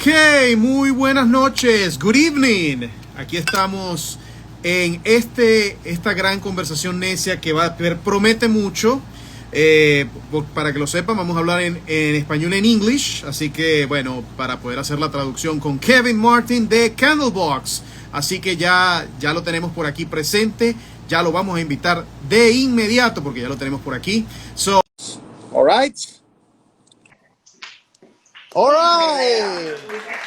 Ok, muy buenas noches, good evening. Aquí estamos en esta gran conversación necia que promete mucho. Para que lo sepan, vamos a hablar en español, en English. Así que, bueno, para poder hacer la traducción con Kevin Martin de Candlebox. Así que ya lo tenemos por aquí presente. Ya lo vamos a invitar de inmediato porque ya lo tenemos por aquí. So, all right. All right.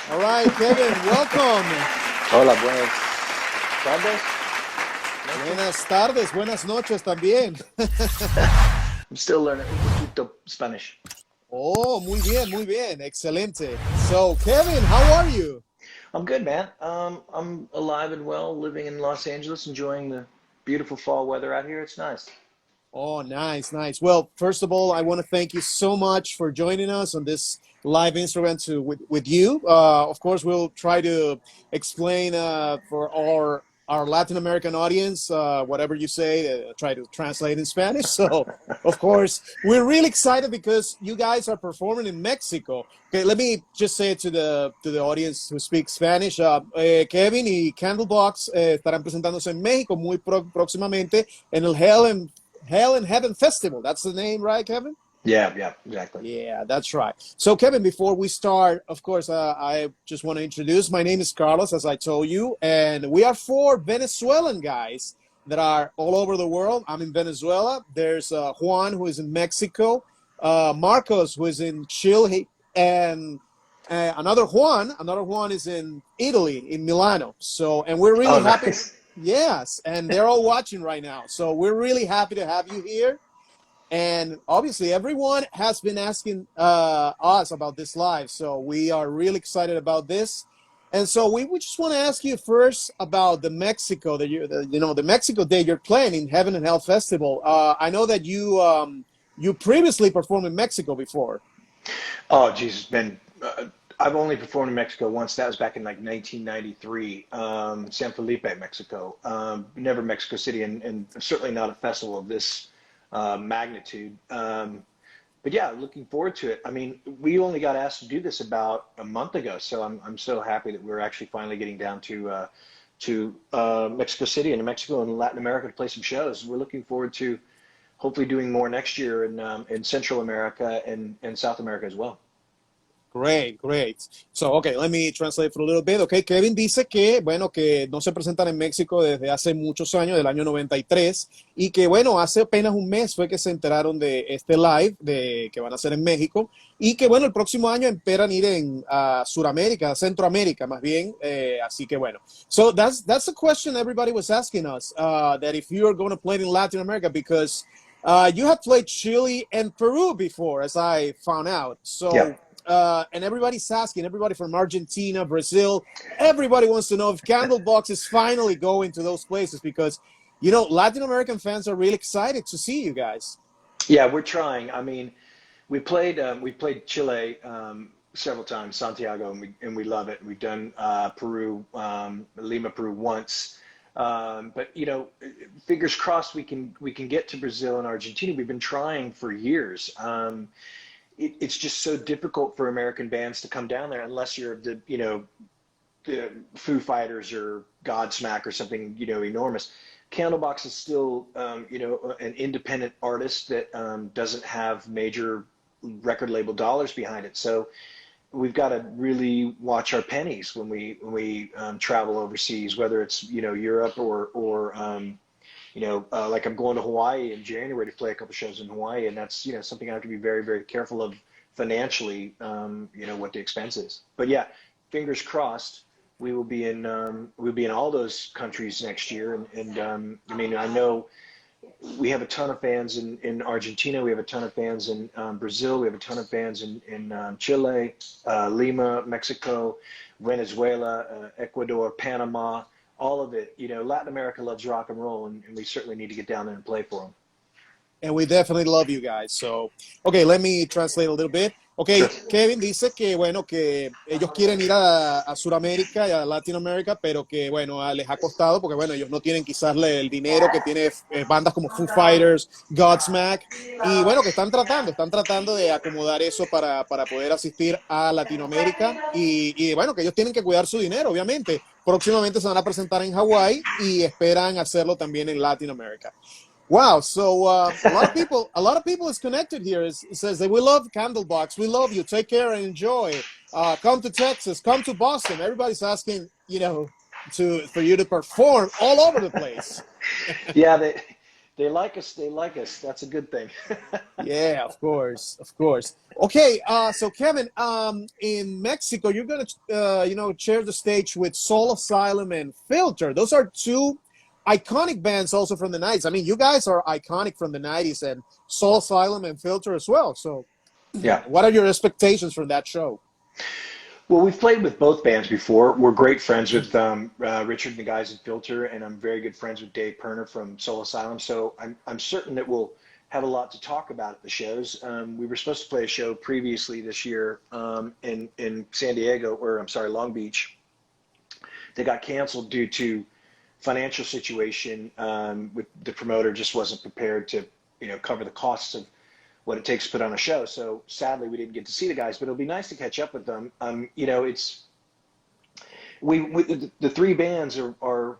All right, Kevin, welcome. Hola, buenas tardes. Buenas tardes, buenas noches también. I'm still learning un poquito Spanish. Oh, muy bien, excelente. So, Kevin, how are you? I'm good, man. I'm alive and well, living in Los Angeles, enjoying the beautiful fall weather out here. It's nice. Oh, nice. Well, first of all, I want to thank you so much for joining us on this live Instagram with you. Of course, we'll try to explain for our Latin American audience whatever you say. Try to translate in Spanish. So, of course, we're really excited because you guys are performing in Mexico. Okay, let me just say to the audience who speaks Spanish. Kevin y Candlebox estarán presentándose en México muy próximamente en el Hell and Heaven Festival. That's the name, right, Kevin? Yeah, exactly. Yeah, that's right. So, Kevin, before we start, of course, I just want to introduce. My name is Carlos, as I told you, and we are four Venezuelan guys that are all over the world. I'm in Venezuela. There's Juan, who is in Mexico, Marcos, who is in Chile, and another Juan is in Italy, in Milano. So, and we're really happy. Nice. Yes, and they're all watching right now. So we're really happy to have you here. And obviously, everyone has been asking us about this live. So we are really excited about this. And so we just want to ask you first about the Mexico, the Mexico Day you're playing in Heaven and Hell Festival. I know that you previously performed in Mexico before. Oh, geez, it's been. I've only performed in Mexico once. That was back in like 1993, San Felipe, Mexico. Never Mexico City, and certainly not a festival of this magnitude. But yeah, looking forward to it. I mean, we only got asked to do this about a month ago, so I'm so happy that we're actually finally getting down to Mexico City and Mexico and Latin America to play some shows. We're looking forward to hopefully doing more next year in Central America and South America as well. Great. So, okay, let me translate for a little bit. Okay, Kevin dice que, bueno, que no se presentan en México desde hace muchos años, del año 93, y que, bueno, hace apenas un mes fue que se enteraron de este live que van a hacer en México, y que, bueno, el próximo año esperan ir en Suramérica, Centroamérica, más bien, así que, bueno. So, that's the question everybody was asking us, that if you are going to play in Latin America, because you have played Chile and Peru before, as I found out. So, Yeah. And everybody's asking, everybody from Argentina, Brazil, everybody wants to know if Candlebox is finally going to those places because, you know, Latin American fans are really excited to see you guys. Yeah, we're trying. I mean, we played Chile several times, Santiago, and we love it. We've done Peru, Lima, Peru once. But you know, fingers crossed we can get to Brazil and Argentina. We've been trying for years. It's just so difficult for American bands to come down there unless you're the Foo Fighters or Godsmack or something, you know, enormous. Candlebox is still, an independent artist that doesn't have major record label dollars behind it. So we've got to really watch our pennies when we travel overseas, whether it's, you know, Europe or like I'm going to Hawaii in January to play a couple shows in Hawaii, and that's, you know, something I have to be very, very careful of financially, what the expense is. But yeah, fingers crossed, we'll be in all those countries next year. And I mean, I know we have a ton of fans in Argentina. We have a ton of fans in Brazil. We have a ton of fans in Chile, Lima, Mexico, Venezuela, Ecuador, Panama. All of it, you know, Latin America loves rock and roll, and we certainly need to get down there and play for them. And we definitely love you guys. So, okay, let me translate a little bit. Ok, Sure. Kevin dice que, bueno, que ellos quieren ir a Sudamérica y a Latinoamérica, pero que, bueno, les ha costado porque, bueno, ellos no tienen quizás el dinero que tiene bandas como Foo Fighters, Godsmack, y, bueno, que están tratando de acomodar eso para poder asistir a Latinoamérica y, bueno, que ellos tienen que cuidar su dinero, obviamente. Próximamente se van a presentar en Hawái y esperan hacerlo también en Latinoamérica. Wow. So a lot of people is connected here. It says that we love Candlebox. We love you. Take care and enjoy. Come to Texas. Come to Boston. Everybody's asking, for you to perform all over the place. Yeah, they like us. They like us. That's a good thing. Yeah, of course, of course. Okay, so Kevin, in Mexico, you're gonna, share the stage with Soul Asylum and Filter. Those are two iconic bands also from the 90s. I mean, you guys are iconic from the 90s, and Soul Asylum and Filter as well. So, Yeah. what are your expectations from that show? Well, we've played with both bands before. We're great friends with Richard and the guys at Filter, and I'm very good friends with Dave Perner from Soul Asylum. So I'm certain that we'll have a lot to talk about at the shows. We were supposed to play a show previously this year in San Diego, or I'm sorry, Long Beach. They got canceled due to financial situation. With the promoter just wasn't prepared to cover the costs of what it takes to put on a show. So sadly, we didn't get to see the guys, but it'll be nice to catch up with them. It's the three bands are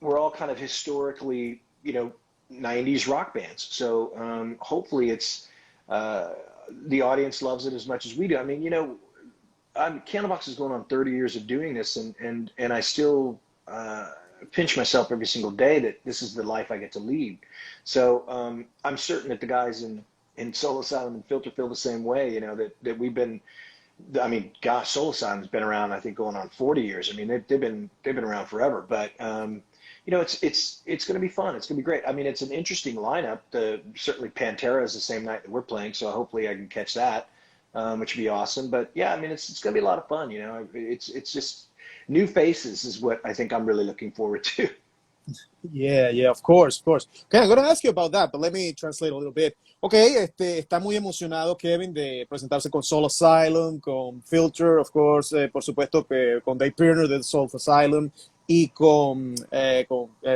we're all kind of historically 90s rock bands. So hopefully it's the audience loves it as much as we do. I mean, Candlebox is going on 30 years of doing this, and I still pinch myself every single day that this is the life I get to lead. So I'm certain that the guys in Soul Asylum and Filter feel the same way, that we've been, I mean, gosh, Soul Asylum's been around, I think, going on 40 years. I mean, they've been around forever, but it's going to be fun. It's going to be great. I mean, it's an interesting lineup. Certainly Pantera is the same night that we're playing, so hopefully I can catch that, which would be awesome. But yeah, I mean, it's going to be a lot of fun. It's just new faces is what I think I'm really looking forward to. Yeah, of course, of course. Okay, I'm going to ask you about that, but let me translate a little bit. Okay, está muy emocionado Kevin de presentarse con Soul Asylum, con Filter, of course, por supuesto que con Dave Pirner de Soul Asylum y con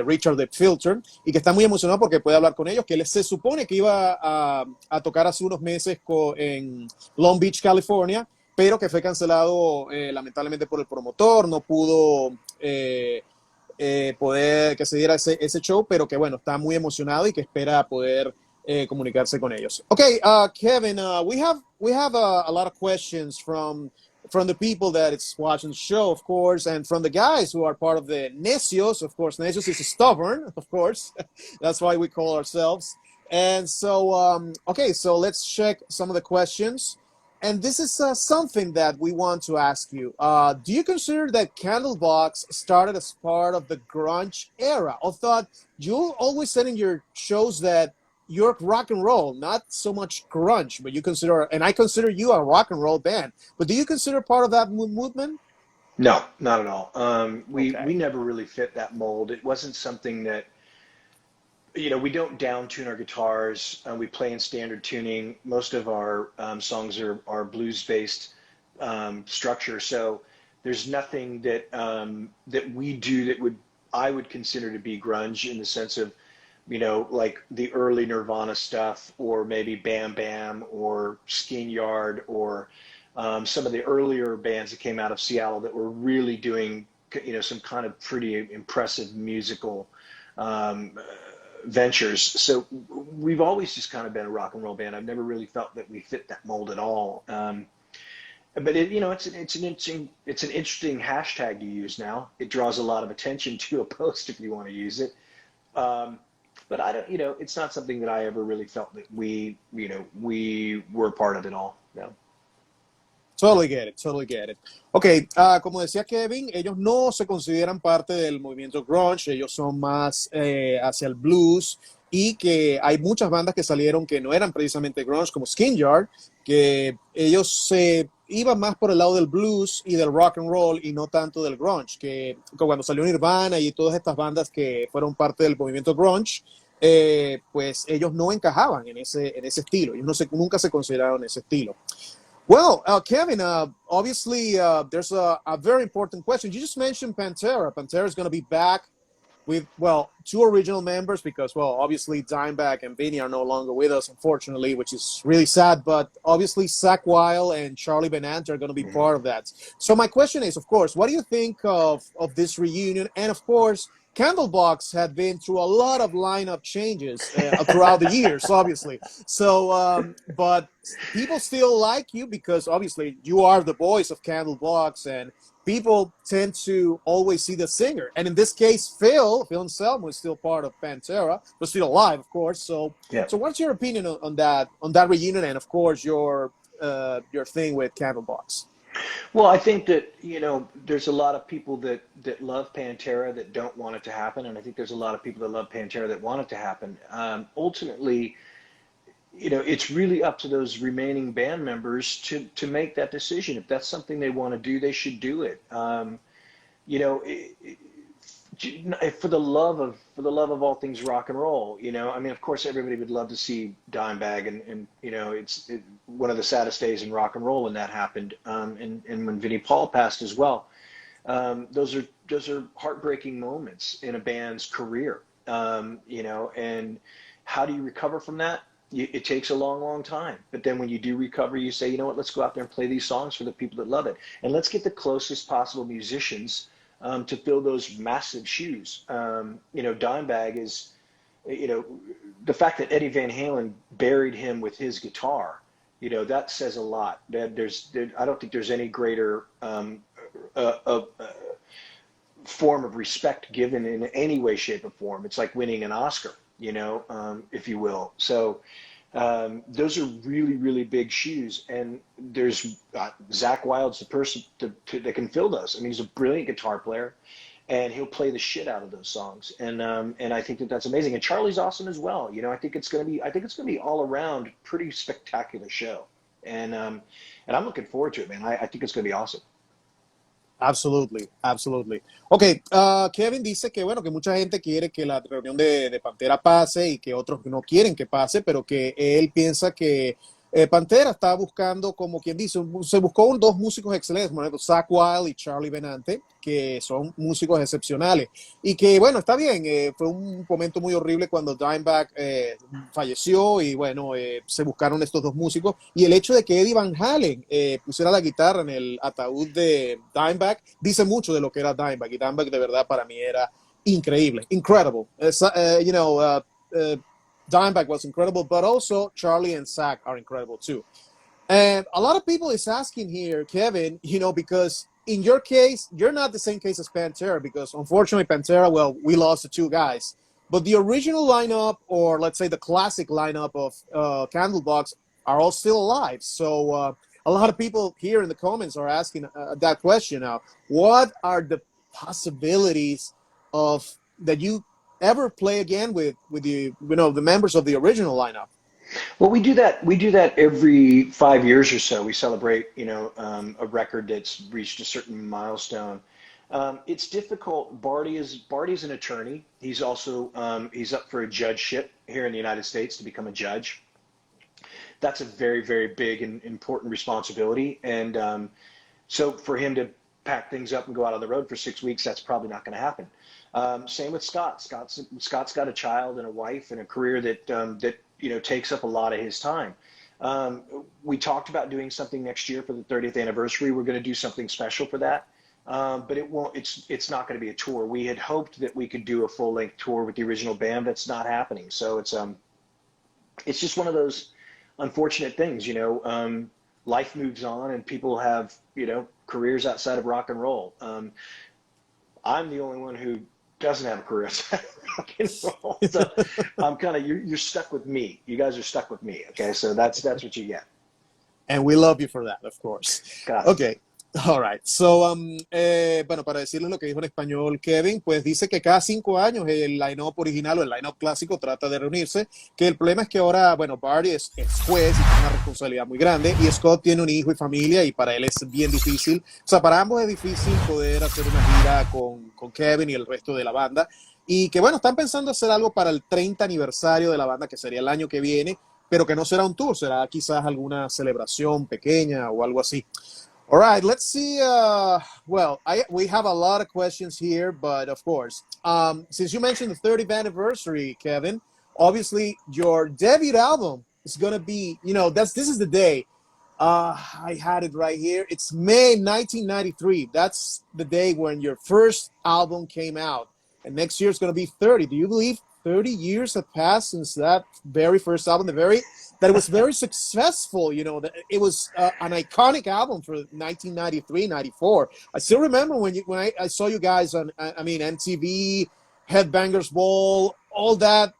Richard de Filter, y que está muy emocionado porque puede hablar con ellos, que él se supone que iba a tocar hace unos meses en Long Beach, California, pero que fue cancelado lamentablemente por el promotor, no pudo poder que se diera ese show, pero que bueno, está muy emocionado y que espera poder comunicarse con ellos. Okay, Kevin, we have a lot of questions from the people that is watching the show, of course, and from the guys who are part of the necios. Of course, necios is stubborn, of course. That's why we call ourselves. And so, okay, so let's check some of the questions. And this is something that we want to ask you. Do you consider that Candlebox started as part of the grunge era? I thought you always said in your shows that you're rock and roll, not so much grunge, but you consider, and I consider you a rock and roll band. But do you consider part of that movement? No, not at all. We Okay. never really fit that mold. It wasn't something that we don't down tune our guitars. We play in standard tuning. Most of our songs are blues based structure. So there's nothing that that we do that I would consider to be grunge in the sense of like the early Nirvana stuff, or maybe Bam Bam or Skin Yard, or some of the earlier bands that came out of Seattle that were really doing some kind of pretty impressive musical ventures. So we've always just kind of been a rock and roll band. I've never really felt that we fit that mold at all. But it's an interesting hashtag to use now. It draws a lot of attention to a post if you want to use it. But I don't, it's not something that I ever really felt that we were part of at all. No. Totally get it, totally get it. Ok, como decía Kevin, ellos no se consideran parte del movimiento grunge, ellos son más hacia el blues, y que hay muchas bandas que salieron que no eran precisamente grunge, como Skin Yard, que ellos se iban más por el lado del blues y del rock and roll y no tanto del grunge, que cuando salió Nirvana y todas estas bandas que fueron parte del movimiento grunge, pues ellos no encajaban en ese estilo, ellos nunca se consideraron ese estilo. Well, Kevin, obviously, there's a very important question. You just mentioned Pantera. Pantera is going to be back with, well, two original members because, well, obviously Dimebag and Vinny are no longer with us, unfortunately, which is really sad. But obviously, Zach Wilde and Charlie Benante are going to be Mm-hmm. part of that. So my question is, of course, what do you think of this reunion? And of course, Candlebox had been through a lot of lineup changes throughout the years, obviously. So, but people still like you because obviously you are the voice of Candlebox, and people tend to always see the singer. And in this case, Phil Anselmo is still part of Pantera, but still alive, of course. So, Yeah. so what's your opinion on that reunion, and of course your thing with Candlebox? Well, I think that, there's a lot of people that love Pantera that don't want it to happen, and I think there's a lot of people that love Pantera that want it to happen. Ultimately, it's really up to those remaining band members to make that decision. If that's something they want to do, they should do it. You know, for the love of all things rock and roll, I mean, of course, everybody would love to see Dimebag, and it's one of the saddest days in rock and roll when that happened, and when Vinnie Paul passed as well. Those are heartbreaking moments in a band's career, and how do you recover from that? It takes a long, long time. But then when you do recover, you say, you know what, let's go out there and play these songs for the people that love it. And let's get the closest possible musicians to fill those massive shoes. Dimebag is, the fact that Eddie Van Halen buried him with his guitar, that says a lot. I don't think there's any greater form of respect given in any way, shape, or form. It's like winning an Oscar, if you will. So those are really, really big shoes. And there's Zach Wilde's the person that can fill those. I mean, he's a brilliant guitar player, and he'll play the shit out of those songs. And I think that's amazing. And Charlie's awesome as well. I think it's going to be all around pretty spectacular show. And I'm looking forward to it, man. I think it's going to be awesome. Absolutely, absolutely. Ok, Kevin dice que bueno, que mucha gente quiere que la reunión de Pantera pase y que otros no quieren que pase, pero que él piensa que Pantera está buscando, como quien dice, se buscó dos músicos excelentes, por ejemplo, Zach Wilde y Charlie Benante, que son músicos excepcionales. Y que, bueno, está bien, fue un momento muy horrible cuando Dimebag falleció y, bueno, se buscaron estos dos músicos. Y el hecho de que Eddie Van Halen pusiera la guitarra en el ataúd de Dimebag dice mucho de lo que era Dimebag. Y Dimebag, de verdad, para mí era increíble, incredible. Dimebag was incredible, but also Charlie and Zach are incredible too. And a lot of people is asking here, Kevin, because in your case, you're not the same case as Pantera, because unfortunately Pantera, well, we lost the two guys. But the original lineup, or let's say the classic lineup of Candlebox, are all still alive. So a lot of people here in the comments are asking that question now. What are the possibilities of that you ever play again with the the members of the original lineup? Well, we do that every 5 years or so. We celebrate, a record that's reached a certain milestone. It's difficult. Barty's an attorney. He's also he's up for a judgeship here in the United States to become a judge. That's a very, very big and important responsibility. And so for him to pack things up and go out on the road for 6 weeks, that's probably not going to happen. Same with Scott. Scott's got a child and a wife and a career that takes up a lot of his time. We talked about doing something next year for the 30th anniversary. We're going to do something special for that, but it won't. It's not going to be a tour. We had hoped that we could do a full length tour with the original band. That's not happening. So it's just one of those unfortunate things. Life moves on, and people have careers outside of rock and roll. I'm the only one who doesn't have a career outside of rock and roll. So I'm kind of, you're stuck with me. You guys are stuck with me. Okay. So that's what you get. And we love you for that, of course. Okay. All right. So, bueno, para decirles lo que dijo en español Kevin, pues dice que cada 5 años el line-up original o el line-up clásico trata de reunirse, que el problema es que ahora, bueno, Barty es juez y tiene una responsabilidad muy grande, y Scott tiene un hijo y familia, y para él es bien difícil. O sea, para ambos es difícil poder hacer una gira con Kevin y el resto de la banda, y que, bueno, están pensando hacer algo para el 30 aniversario de la banda, que sería el año que viene, pero que no será un tour, será quizás alguna celebración pequeña o algo así. All right, let's see. Well, we have a lot of questions here, but of course, since you mentioned the 30th anniversary, Kevin, obviously your debut album is gonna be, this is the day. I had it right here. It's May 1993. That's the day when your first album came out, and next year is gonna be 30. Do you believe 30 years have passed since that very first album, that was very successful. It was an iconic album for 1993, 94. I still remember when I saw you guys on, MTV, Headbangers Ball, all that.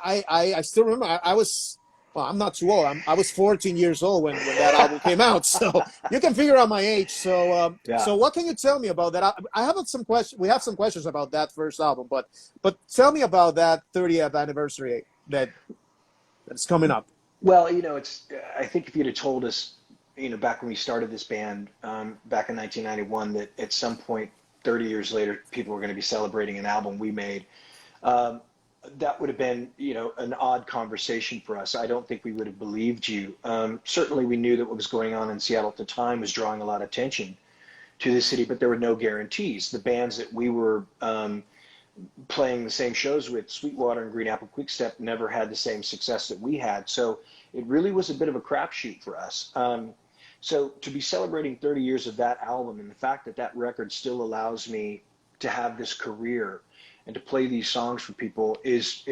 I still remember. I was. Well, I'm not too old. I was 14 years old when that album came out, so you can figure out my age. So, Yeah. so what can you tell me about that? I have some questions. We have some questions about that first album, but tell me about that 30th anniversary that's coming up. Well, I think if you'd have told us, back when we started this band, back in 1991, that at some point, 30 years later, people were going to be celebrating an album we made, that would have been, an odd conversation for us. I don't think we would have believed you. Certainly, we knew that what was going on in Seattle at the time was drawing a lot of attention to the city, but there were no guarantees. The bands that we were playing the same shows with, Sweetwater and Green Apple Quickstep, never had the same success that we had. So it really was a bit of a crapshoot for us. So to be celebrating 30 years of that album, and the fact that that record still allows me to have this career and to play these songs for people is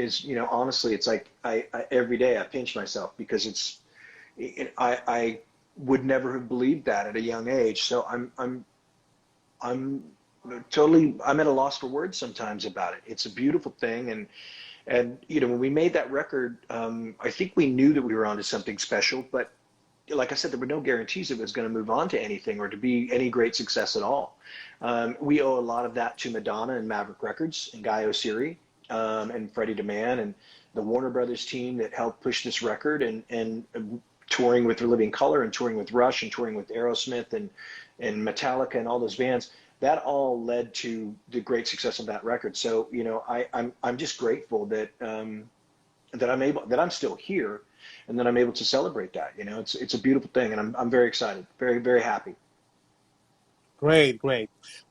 honestly, it's like I every day I pinch myself, because I would never have believed that at a young age. So I'm at a loss for words sometimes about it. It's a beautiful thing, and when we made that record, I think we knew that we were onto something special, but like I said, there were no guarantees it was going to move on to anything or to be any great success at all. We owe a lot of that to Madonna and Maverick Records and Guy Oseary, and Freddie DeMann and the Warner Brothers team that helped push this record, and touring with Living Colour and touring with Rush and touring with Aerosmith and Metallica and all those bands. That all led to the great success of that record. So I'm just grateful that I'm still here, and that I'm able to celebrate that. It's a beautiful thing, and I'm very excited, very, very happy. Great.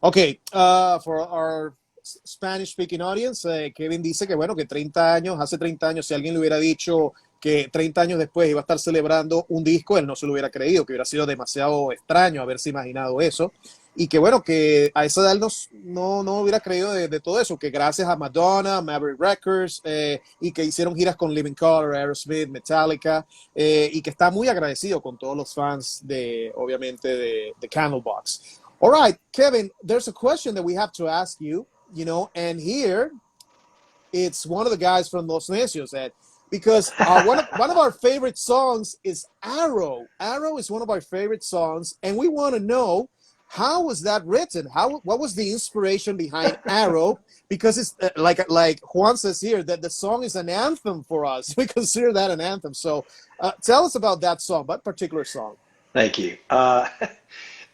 Okay, for our Spanish-speaking audience, Kevin dice que bueno, que hace 30 años, si alguien le hubiera dicho que 30 años después iba a estar celebrando un disco, él no se lo hubiera creído, que hubiera sido demasiado extraño haberse imaginado eso. Y que bueno, que a esa edad no hubiera creído de todo eso, que gracias a Madonna, Maverick Records, y que hicieron giras con Living Colour, Aerosmith, Metallica, y que está muy agradecido con todos los fans obviamente, de Candlebox. All right, Kevin, there's a question that we have to ask you, and here it's one of the guys from Los Necios, because one of our favorite songs is Arrow. Arrow is one of our favorite songs, and we want to know, how was that written? What was the inspiration behind Arrow? Because it's like Juan says here, that the song is an anthem for us. We consider that an anthem. So tell us about that song, that particular song. Thank you.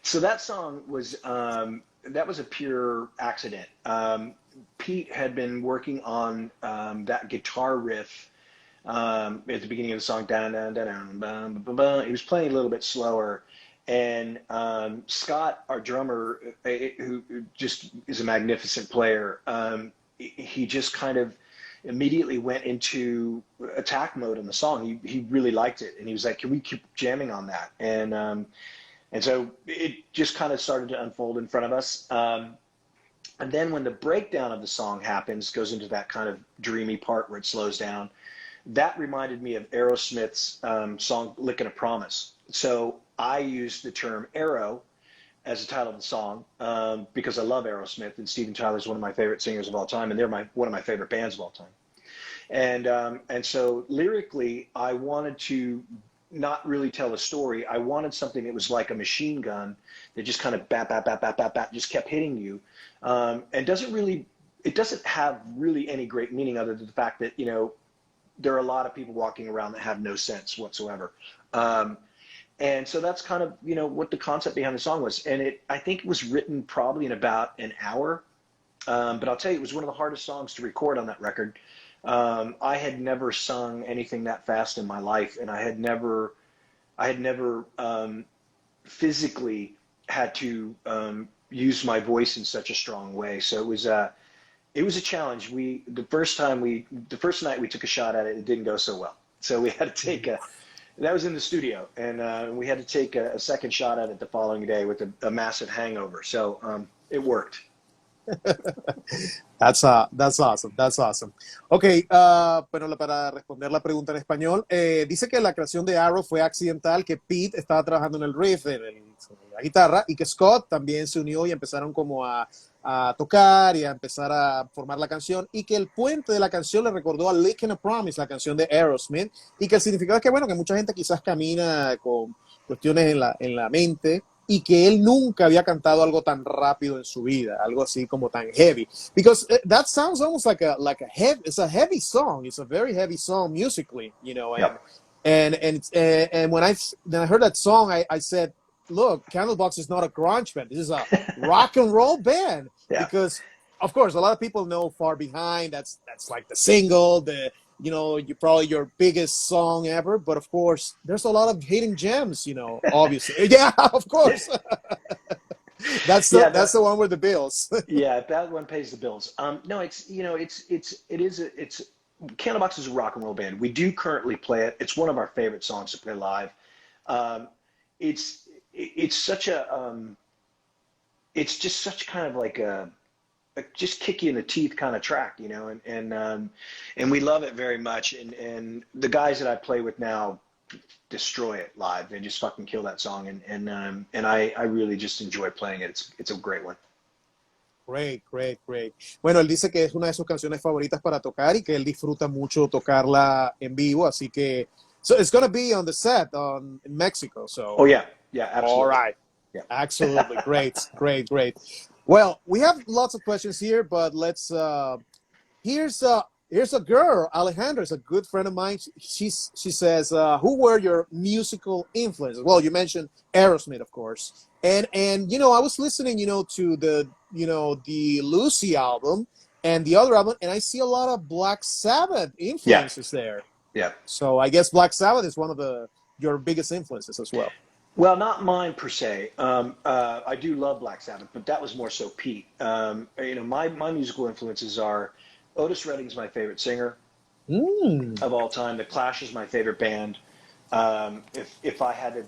So that song was a pure accident. Pete had been working on that guitar riff at the beginning of the song. He was playing a little bit slower. And Scott, our drummer, who just is a magnificent player, he just kind of immediately went into attack mode on the song. He really liked it, and he was like, "Can we keep jamming on that?" And so it just kind of started to unfold in front of us. And then when the breakdown of the song happens, goes into that kind of dreamy part where it slows down, that reminded me of Aerosmith's song "Lickin' a Promise." So I used the term Arrow as the title of the song because I love Aerosmith, and Steven Tyler's one of my favorite singers of all time, and they're one of my favorite bands of all time. And so lyrically, I wanted to not really tell a story. I wanted something that was like a machine gun that just kind of bat, just kept hitting you, and it doesn't have really any great meaning other than the fact that there are a lot of people walking around that have no sense whatsoever. And so that's kind of, what the concept behind the song was. And I think it was written probably in about an hour. But I'll tell you, it was one of the hardest songs to record on that record. I had never sung anything that fast in my life, and I had never physically had to use my voice in such a strong way. So it was a challenge. The first night we took a shot at it, it didn't go so well. So we had to take that was in the studio, and we had to take a second shot at it the following day with a massive hangover. So it worked. That's awesome. That's awesome. Ok, bueno, para responder la pregunta en español, dice que la creación de Arrow fue accidental, que Pete estaba trabajando en el riff, en la guitarra, y que Scott también se unió y empezaron como a tocar y a empezar a formar la canción, y que el puente de la canción le recordó a Lick and a Promise, la canción de Aerosmith, y que el significado es que, bueno, que mucha gente quizás camina con cuestiones en la mente, y que él nunca había cantado algo tan rápido en su vida, algo así como tan heavy. Because that sounds almost like a heavy, it's a heavy song. It's a very heavy song musically, you know. Yep. And when I heard that song, I said, look, Candlebox is not a grunge band. This is a rock and roll band. Yeah. Because of course, a lot of people know Far Behind. That's like the single, you probably your biggest song ever. But of course, there's a lot of hidden gems, obviously. Yeah, of course. That's the one with the bills. Yeah, that one pays the bills. No, Candlebox is a rock and roll band. We do currently play it. It's one of our favorite songs to play live. It's such it's just such kind of like a just kick you in the teeth kind of track, and we love it very much. And the guys that I play with now destroy it live. They just fucking kill that song, and I really just enjoy playing it. It's a great one. Great. Bueno, él dice que es una de sus canciones favoritas para tocar y que él disfruta mucho tocarla en vivo, así que so it's going to be on the set in Mexico. So oh yeah, absolutely. All right. Yeah. Absolutely. Great. Well, we have lots of questions here, but let's here's a girl, Alejandra, is a good friend of mine. She says, who were your musical influences? Well, you mentioned Aerosmith, of course. And I was listening, to the Lucy album and the other album, and I see a lot of Black Sabbath influences there. Yeah. So I guess Black Sabbath is one of your biggest influences as well. Well, not mine per se. I do love Black Sabbath, but that was more so Pete. My musical influences are Otis Redding's my favorite singer of all time. The Clash is my favorite band. If I had to,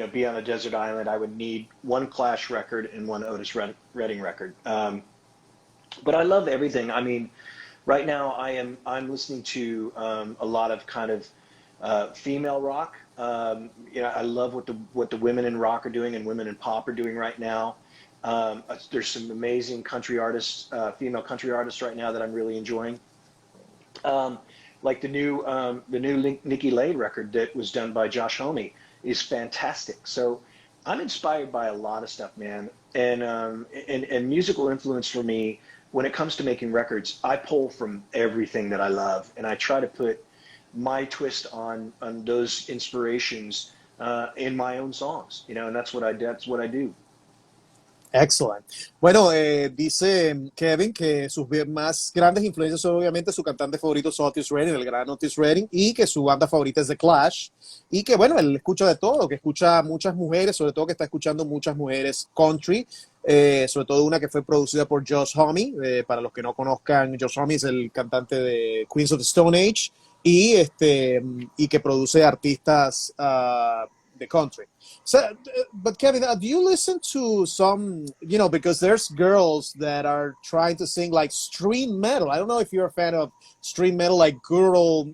be on a desert island, I would need one Clash record and one Otis Redding record. But I love everything. I mean, right now I'm listening to a lot of kind of female rock. I love what the women in rock are doing and women in pop are doing right now. There's some amazing country artists, female country artists right now that I'm really enjoying. Like the new Nikki Lane record that was done by Josh Homme is fantastic. So I'm inspired by a lot of stuff, man. And musical influence for me, when it comes to making records, I pull from everything that I love, and I try to put my twist on those inspirations in my own songs, and that's what I do. Excellent. Bueno, dice Kevin que sus más grandes influencias son obviamente su cantante favorito es Otis Redding, el gran Otis Redding, y que su banda favorita es The Clash, y que bueno, él escucha de todo, que escucha muchas mujeres, sobre todo que está escuchando muchas mujeres country, sobre todo una que fue producida por Josh Homme. Para los que no conozcan, Josh Homme es el cantante de Queens of the Stone Age y que produce artistas de country. So, but Kevin, do you listen to some, because there's girls that are trying to sing like stream metal. I don't know if you're a fan of stream metal, like girl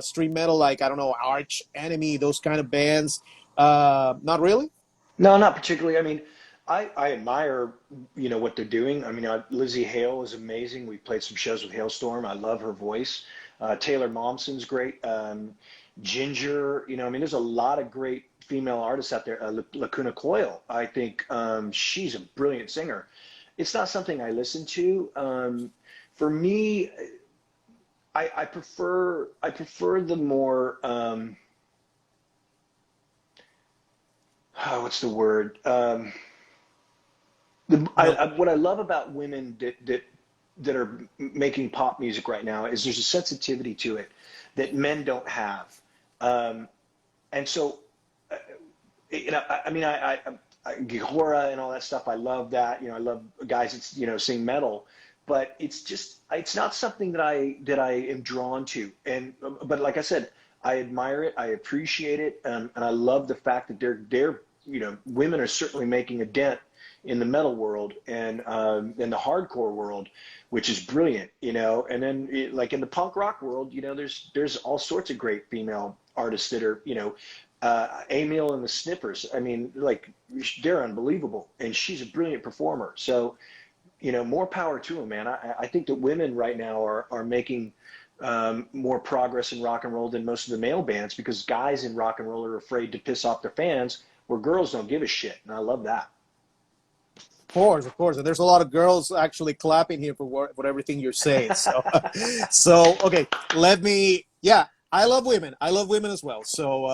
stream metal, like, I don't know, Arch Enemy, those kind of bands. Not really? No, not particularly. I mean, I admire, what they're doing. I mean, Lizzie Hale is amazing. We played some shows with Hailstorm. I love her voice. Taylor Momsen's great. Ginger, there's a lot of great female artists out there. Lacuna Coil, I think she's a brilliant singer. It's not something I listen to. For me, I prefer the more what's the word? What I love about women that are making pop music right now is there's a sensitivity to it that men don't have. And so, you know, I mean, Gihora and all that stuff, I love that. You know, I love guys that, you know, sing metal, but it's not something that I am drawn to. But like I said, I admire it, I appreciate it, and I love the fact that they're you know, women are certainly making a dent in the metal world and in the hardcore world, which is brilliant, you know. And then like in the punk rock world, you know, there's all sorts of great female artists that are, you know, Emil and the Sniffers. I mean, like, they're unbelievable, and she's a brilliant performer. So, you know, more power to them, man. I think that women right now are making more progress in rock and roll than most of the male bands, because guys in rock and roll are afraid to piss off their fans, where girls don't give a shit, and I love that. Of course. And there's a lot of girls actually clapping here for everything you're saying. So, okay, I love women. I love women as well. So,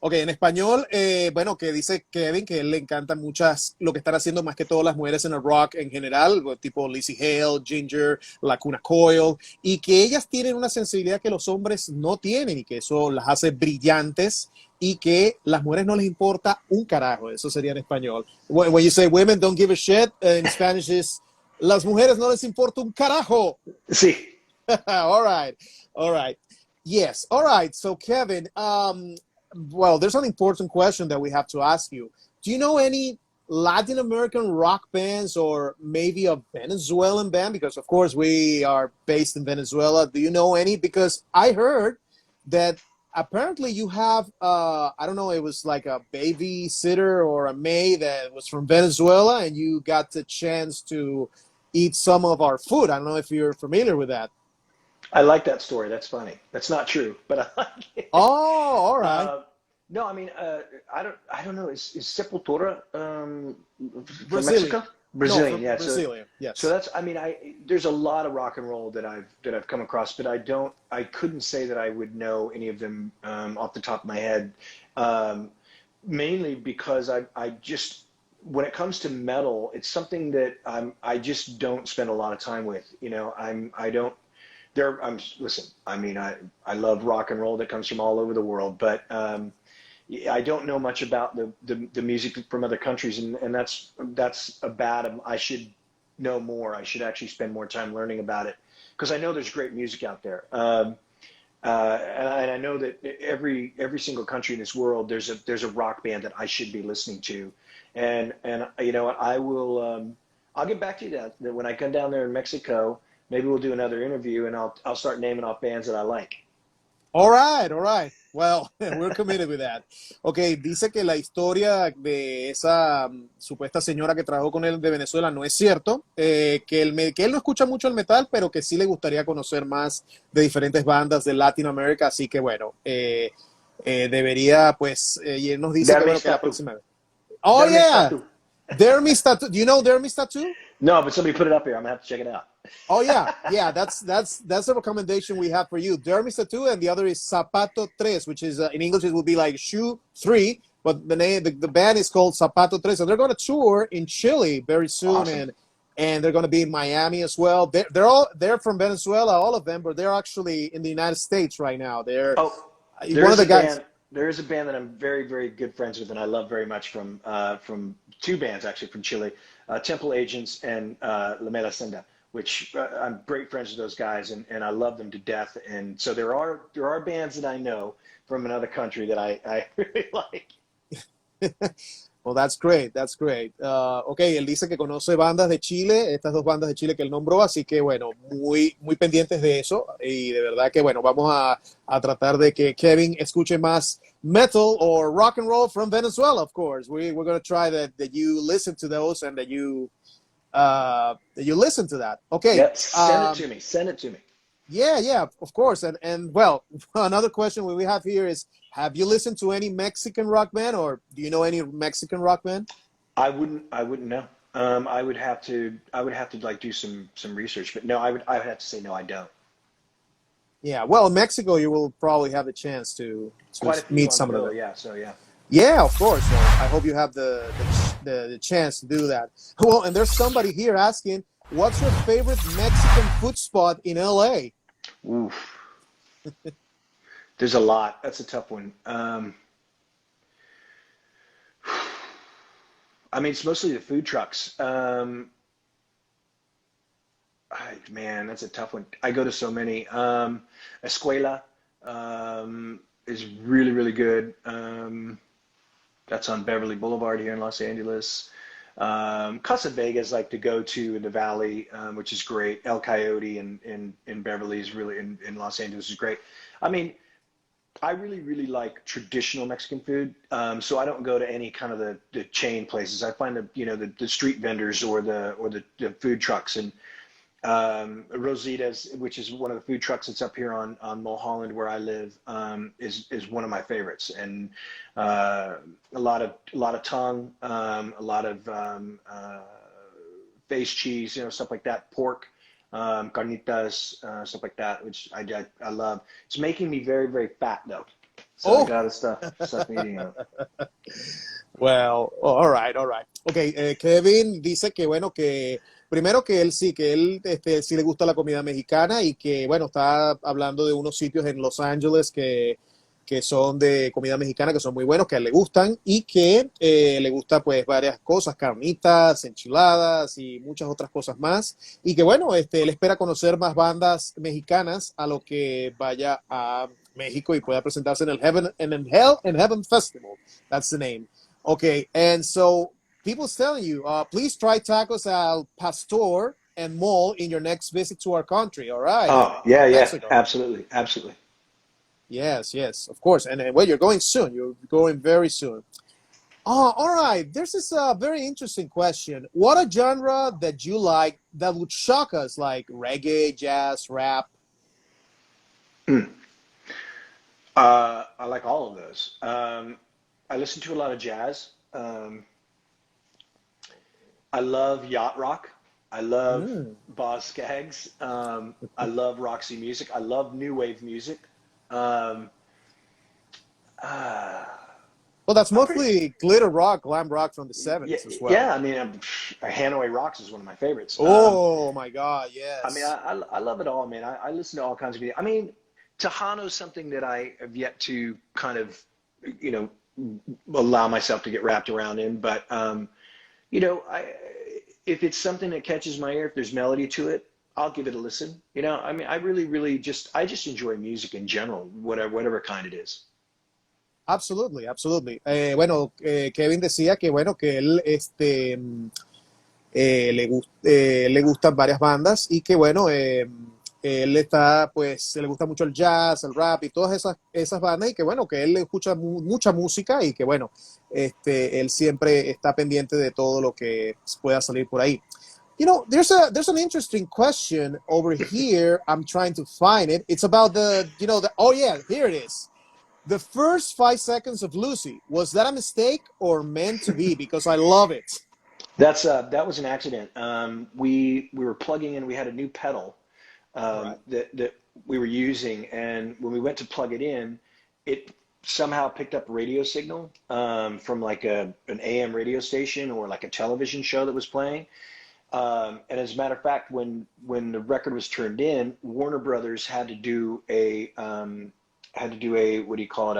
ok, en español, bueno, que dice Kevin que él le encantan muchas, lo que están haciendo más que todas las mujeres en el rock en general, tipo Lizzie Hale, Ginger, Lacuna Coil, y que ellas tienen una sensibilidad que los hombres no tienen y que eso las hace brillantes y que las mujeres no les importa un carajo. Eso sería en español. When you say women don't give a shit, in Spanish is las mujeres no les importa un carajo. Sí. All right. Yes. All right. So, Kevin, well, there's an important question that we have to ask you. Do you know any Latin American rock bands or maybe a Venezuelan band? Because, of course, we are based in Venezuela. Do you know any? Because I heard that apparently you have, I don't know, it was like a babysitter or a maid that was from Venezuela, and you got the chance to eat some of our food. I don't know if you're familiar with that. I like that story. That's funny. That's not true, but I like it. Oh, all right. No, I mean, I don't know. Is Sepultura from Brazilian. Mexico? Brazilian, no, yeah. Brazilian, yes. So that's, I mean, there's a lot of rock and roll that I've come across, but I couldn't say that I would know any of them off the top of my head. Mainly because I just, when it comes to metal, it's something that I just don't spend a lot of time with. You know, listen, I mean, I love rock and roll that comes from all over the world, but I don't know much about the music from other countries, and that's a bad. I should know more. I should actually spend more time learning about it, because I know there's great music out there, and I know that every single country in this world there's a rock band that I should be listening to, and you know what, I'll get back to you that when I come down there in Mexico. Maybe we'll do another interview, and I'll start naming off bands that I like. All right. Well, we're committed with that. Okay, dice que la historia de esa supuesta señora que trabajó con él de Venezuela no es cierto, que él no escucha mucho el metal, pero que sí le gustaría conocer más de diferentes bandas de Latinoamérica, así que bueno, debería, pues, y él nos dice que la próxima vez. Oh, yeah! Dermis Tattoo. Do you know Dermis Tattoo? No, but somebody put it up here. I'm going to have to check it out. Oh, yeah, that's a recommendation we have for you. Dermis Tattoo, and the other is Zapato Tres, which is, in English, it would be like Shoe 3, but the band is called Zapato Tres, and they're going to tour in Chile very soon, awesome. and they're going to be in Miami as well. They're from Venezuela, all of them, but they're actually in the United States right now. They're one of the guys. There is a band that I'm very, very good friends with, and I love very much from two bands actually from Chile, Temple Agents and La Mela Senda, which I'm great friends with those guys, and I love them to death. And so there are bands that I know from another country that I really like. Well, that's great. Ok, él dice que conoce bandas de Chile, estas dos bandas de Chile que él nombró, así que bueno, muy, muy pendientes de eso, y de verdad que bueno, vamos a tratar de que Kevin escuche más metal or rock and roll from Venezuela, of course. We're going to try that you listen to those and that you listen to that. Okay. Yep. Send it to me. Yeah, of course. And well, another question we have here is, have you listened to any Mexican rock band, or do you know any Mexican rock band? I wouldn't know. I would have to like do some research, but no, I would have to say no, I don't. Yeah, well, in Mexico, you will probably have the chance to meet some of them. Yeah, so yeah. Yeah, of course. So I hope you have the chance to do that. Well, and there's somebody here asking, What's your favorite Mexican food spot in LA? Oof. There's a lot. That's a tough one. I mean, it's mostly the food trucks. Man, that's a tough one. I go to so many. Escuela is really, really good. That's on Beverly Boulevard here in Los Angeles. Casa Vega's like to go to in the Valley, which is great. El Coyote in Beverly is really in Los Angeles is great. I mean, I really, really like traditional Mexican food. So I don't go to any kind of the chain places. I find the street vendors or the food trucks and Rosita's, which is one of the food trucks that's up here on Mulholland where I live, is one of my favorites. And a lot of tongue, a lot of face cheese, stuff like that, pork, carnitas, stuff like that, which I love. It's making me very, very fat though. So I Oh, gotta stop eating them. well, all right, all right. Ok, Kevin dice que bueno, que primero que él sí le gusta la comida mexicana y que bueno, está hablando de unos sitios en Los Ángeles que son de comida mexicana, que son muy buenos, que a él le gustan y que le gusta pues varias cosas, carnitas, enchiladas y muchas otras cosas más. Y que bueno, él espera conocer más bandas mexicanas a lo que vaya a México y pueda presentarse en el Heaven Festival. That's the name. Okay, and so people's telling you, please try tacos al pastor and mole in your next visit to our country. All right, Oh yeah, yeah, Mexico. absolutely, absolutely. Yes, yes, of course. And well, you're going soon. You're going very soon. Oh, all right. There's this very interesting question. What a genre that you like that would shock us, like reggae, jazz, rap? I like all of those. I listen to a lot of jazz. I love yacht rock. I love Mm. Boz Scaggs. I love Roxy music. I love new wave music. Um, uh, Well, that's I'm pretty, mostly glitter rock, glam rock from the yeah, 70s as well. yeah. I mean, Hanoi Rocks is one of my favorites. Oh my God, I mean, yes. I love it all, man. I listen to all kinds of music. I mean, Tejano's something that I have yet to kind of, you know, allow myself to get wrapped around in. But I if it's something that catches my ear, if there's melody to it, I'll give it a listen. I mean, I really, really just enjoy music in general, whatever kind it is. Absolutely, absolutely. Bueno, Kevin decía que bueno, que él le gustan varias bandas y que bueno, él está, pues, le gusta mucho el jazz, el rap y todas esas bandas y que bueno, que él escucha mucha música y que bueno, él siempre está pendiente de todo lo que pueda salir por ahí. There's an interesting question over here. I'm trying to find it. It's about oh yeah, here it is. The first 5 seconds of Lucy, was that a mistake or meant to be? Because I love it. That was an accident. We were plugging in. We had a new pedal All right. that we were using, and when we went to plug it in, it somehow picked up radio signal from like an AM radio station or like a television show that was playing. And as a matter of fact, when the record was turned in, Warner Brothers had to do a what do you call it,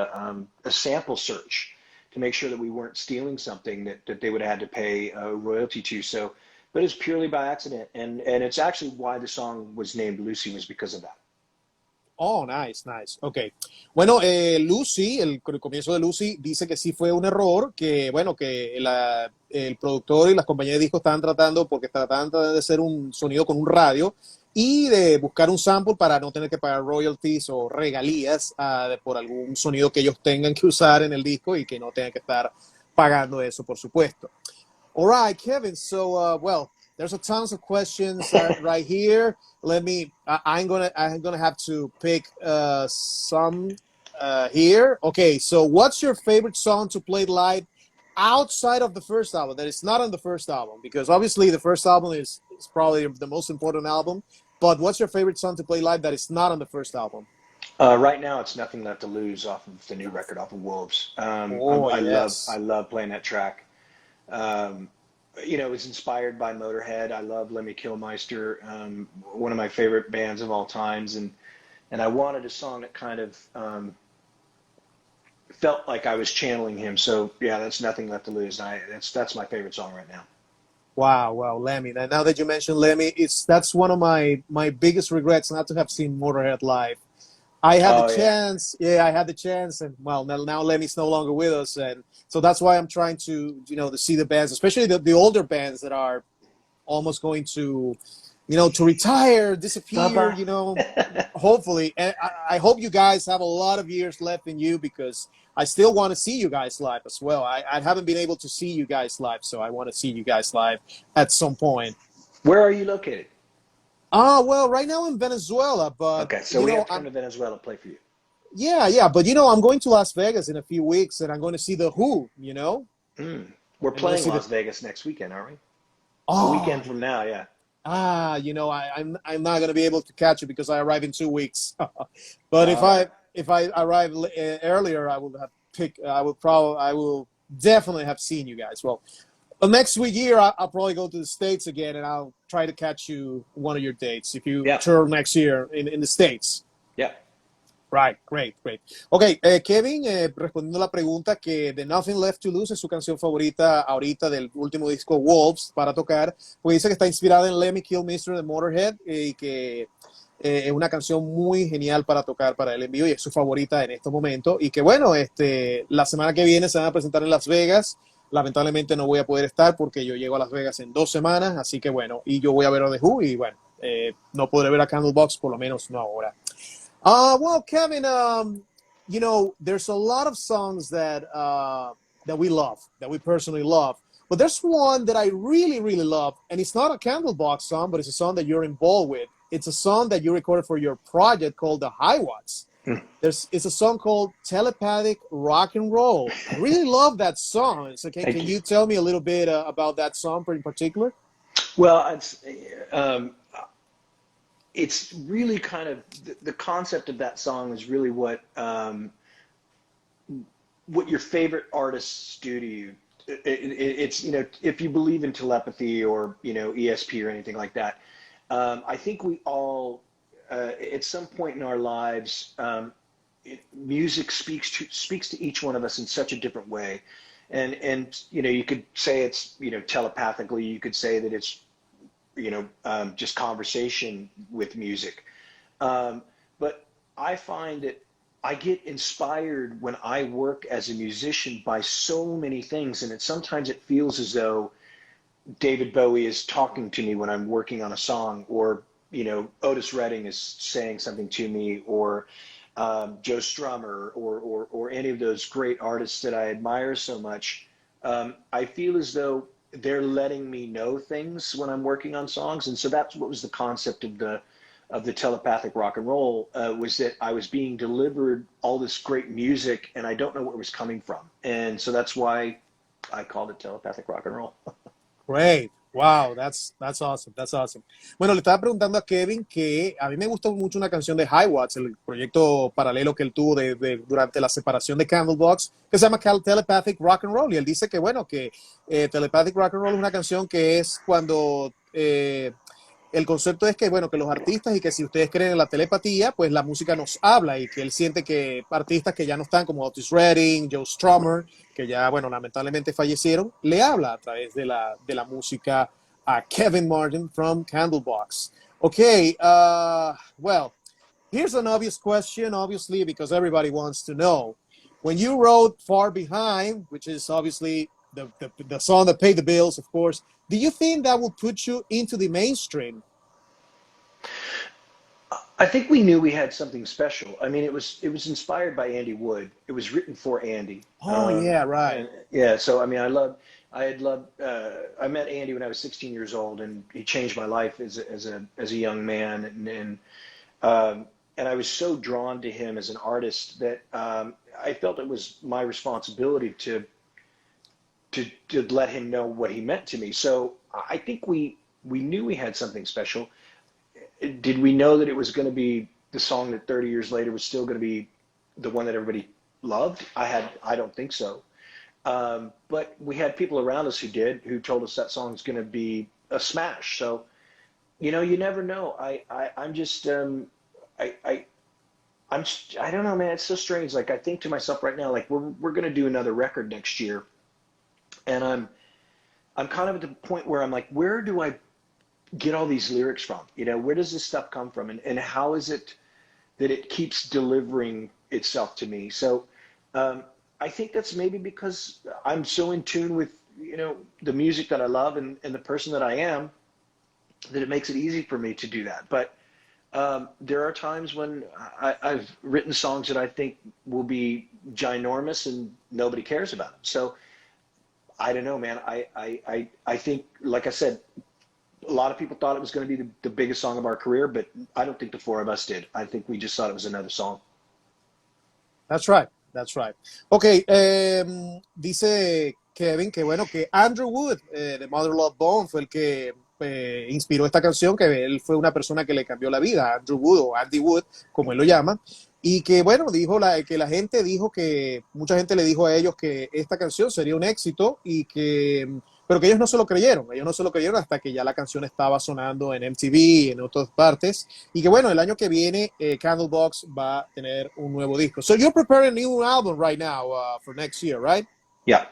a sample search to make sure that we weren't stealing something that they would have had to pay a royalty to. So, but it's purely by accident, and it's actually why the song was named Lucy, was because of that. Oh, nice, nice. Ok. Bueno, Lucy, el comienzo de Lucy dice que sí fue un error, que bueno, que el productor y las compañías de discos estaban tratando, porque trataban de hacer un sonido con un radio y de buscar un sample para no tener que pagar royalties o regalías por algún sonido que ellos tengan que usar en el disco y que no tengan que estar pagando eso, por supuesto. All right, Kevin. So, well, there's a tons of questions right here. I'm gonna have to pick some here. Okay, so what's your favorite song to play live outside of the first album that is not on the first album? Because obviously the first album is probably the most important album. But what's your favorite song to play live that is not on the first album? Right now, it's Nothing Left to Lose off of the new record, off of Wolves. Oh I yes. love playing that track. Um, it was inspired by Motorhead. I love Lemmy Kilmister, one of my favorite bands of all times, and I wanted a song that kind of felt like I was channeling him. So yeah, that's Nothing Left to Lose. And that's my favorite song right now. Wow, wow, Lemmy. Now that you mentioned Lemmy, that's one of my biggest regrets not to have seen Motorhead live. I had the Oh yeah. chance, yeah, I had the chance, and well, now Lemmy's no longer with us, and so that's why I'm trying to, to see the bands, especially the older bands that are almost going to, to retire, disappear, Bye-bye. hopefully. And I hope you guys have a lot of years left in you because I still want to see you guys live as well. I haven't been able to see you guys live, so I want to see you guys live at some point. Where are you located? Well, right now in Venezuela, but Okay, so we have to come I'm to Venezuela to play for you. yeah, but I'm going to Las Vegas in a few weeks, and I'm going to see the Who. Mm. We're I'm going to playing see Las Vegas next weekend, aren't we? A Oh, weekend from now, yeah. I'm not going to be able to catch it because I arrive in 2 weeks. But if All right. I arrive earlier, I will definitely have seen you guys. Well, next week here, I'll probably go to the States again, and I'll try to catch you one of your dates if you Yeah. tour next year in the States. Yeah. Right, great, great. Ok, Kevin, respondiendo a la pregunta que The Nothing Left to Lose es su canción favorita ahorita del último disco Wolves para tocar, pues dice que está inspirada en Lemmy Kilmister de Motorhead y que es una canción muy genial para tocar para él en vivo y es su favorita en este momento y que bueno, la semana que viene se van a presentar en Las Vegas. Lamentablemente no voy a poder estar porque yo llego a Las Vegas en 2 semanas, así que bueno, y yo voy a ver a The Who y bueno, no podré ver a Candlebox por lo menos no ahora. Well, Kevin, there's a lot of songs that we love, that we personally love. But there's one that I really, really love, and it's not a Candlebox song, but it's a song that you're involved with. It's a song that you recorded for your project called the High Watts. It's a song called Telepathic Rock and Roll. I really love that song. So can Thank you. you tell me a little bit about that song in particular? Well, it's really kind of the concept of that song is really what your favorite artists do to you. It's if you believe in telepathy or ESP or anything like that. I think we all at some point in our lives, music speaks to each one of us in such a different way, and you could say it's telepathically. You could say that it's just conversation with music. But I find that I get inspired when I work as a musician by so many things, and sometimes it feels as though David Bowie is talking to me when I'm working on a song, or Otis Redding is saying something to me, or Joe Strummer, or any of those great artists that I admire so much. I feel as though they're letting me know things when I'm working on songs, and so that's what was the concept of the telepathic rock and roll, was that I was being delivered all this great music and I don't know where it was coming from, and so that's why I called it telepathic rock and roll. Great. Wow, that's awesome. That's awesome. Bueno, le estaba preguntando a Kevin que a mí me gustó mucho una canción de High Watts, el proyecto paralelo que él tuvo durante la separación de Candlebox, que se llama Telepathic Rock and Roll. Y él dice que, bueno, que Telepathic Rock and Roll es una canción que es cuando el concepto es que, bueno, que los artistas y que si ustedes creen en la telepatía, pues la música nos habla y que él siente que artistas que ya no están como Otis Redding, Joe Strummer, que ya, bueno, lamentablemente fallecieron, le habla a través de la música a Kevin Martin from Candlebox. Okay, well, here's an obvious question, obviously, because everybody wants to know. When you wrote Far Behind, which is obviously the song that paid the bills, of course, do you think that would put you into the mainstream? I think we knew we had something special. I mean, it was inspired by Andy Wood. It was written for Andy. Oh, yeah, right. And yeah, so I mean, I met Andy when I was 16 years old, and he changed my life as a young man, and I was so drawn to him as an artist that I felt it was my responsibility to let him know what he meant to me. So I think we knew we had something special. Did we know that it was going to be the song that 30 years later was still going to be the one that everybody loved? I don't think so. But we had people around us who told us that song's going to be a smash. So, you never know. I'm just, I don't know, man. It's so strange. Like I think to myself right now, like we're going to do another record next year, and I'm kind of at the point where I'm like, where do I get all these lyrics from? Where does this stuff come from, and how is it that it keeps delivering itself to me? So I think that's maybe because I'm so in tune with the music that I love and the person that I am, that it makes it easy for me to do that. But there are times when I've written songs that I think will be ginormous and nobody cares about them. So I don't know, man. I think, like I said, a lot of people thought it was going to be the biggest song of our career, but I don't think the four of us did. I think we just thought it was another song. That's right. That's right. Ok, dice Kevin que bueno, que Andrew Wood de Mother Love Bone fue el que inspiró esta canción, que él fue una persona que le cambió la vida, Andrew Wood o Andy Wood, como él lo llama, y que bueno, dijo que la gente dijo que, mucha gente le dijo a ellos que esta canción sería un éxito pero que ellos no se lo creyeron, hasta que ya la canción estaba sonando en MTV y en otras partes, y que bueno, el año que viene Candlebox va a tener un nuevo disco. So you're preparing a new album right now for next year, right? Yeah.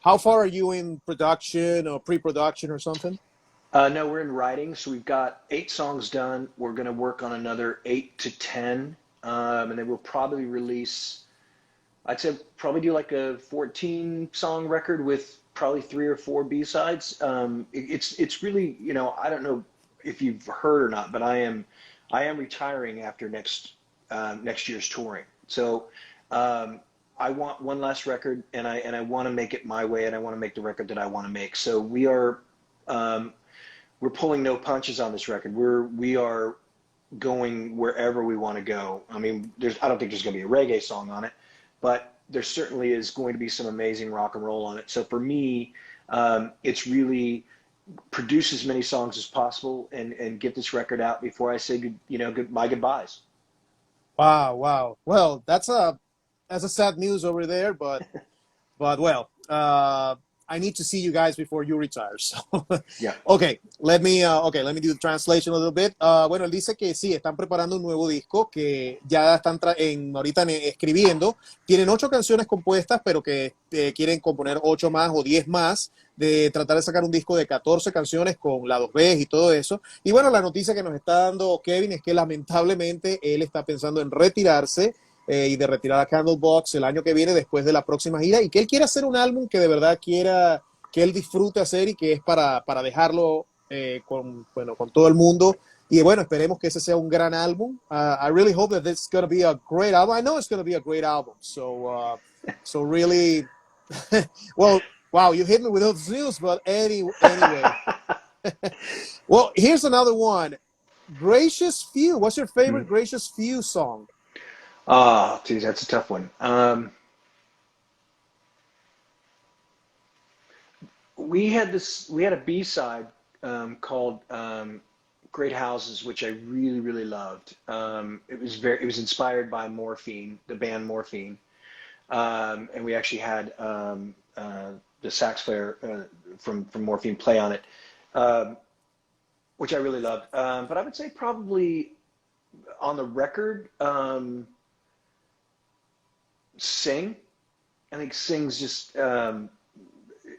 How far are you in production or pre-production or something? No, we're in writing. So we've got 8 songs done. We're going to work on another 8 to 10. And then we'll probably release, I'd say probably do like a 14 song record with probably 3 or 4 B-sides. It's really, I don't know if you've heard or not, but I am retiring after next year's touring. So I want one last record, and I want to make it my way, and I want to make the record that I want to make. So we're pulling no punches on this record. We are going wherever we want to go. I mean, I don't think there's going to be a reggae song on it, but there certainly is going to be some amazing rock and roll on it. So for me, it's really produce as many songs as possible and get this record out before I say my goodbyes. Wow. Well, that's a sad news over there, but well, I need to see you guys before you retire. So, yeah. Okay, let me do the translation a little bit. Bueno, él dice que sí, están preparando un nuevo disco que ya están ahorita escribiendo. Tienen 8 canciones compuestas, pero que quieren componer 8 más o 10 más, de tratar de sacar un disco de 14 canciones con lados B y todo eso. Y bueno, la noticia que nos está dando Kevin es que lamentablemente él está pensando en retirarse y de retirar a Candlebox el año que viene después de la próxima gira, y que él quiere hacer un álbum que de verdad quiera, que él disfrute hacer y que es para dejarlo con todo el mundo. Y bueno, esperemos que ese sea un gran álbum. I really hope that this is going to be a great album. I know it's going to be a great album. So really, well, wow, you hit me with those news, but anyway. Well, here's another one. Gracious Few. What's your favorite Gracious Few song? Oh, geez, that's a tough one. We had a B-side called Great Houses, which I really, really loved. It was inspired by Morphine, the band Morphine. And we actually had the sax player from Morphine play on it, which I really loved. But I would say probably on the record, Sing. I think Sing's just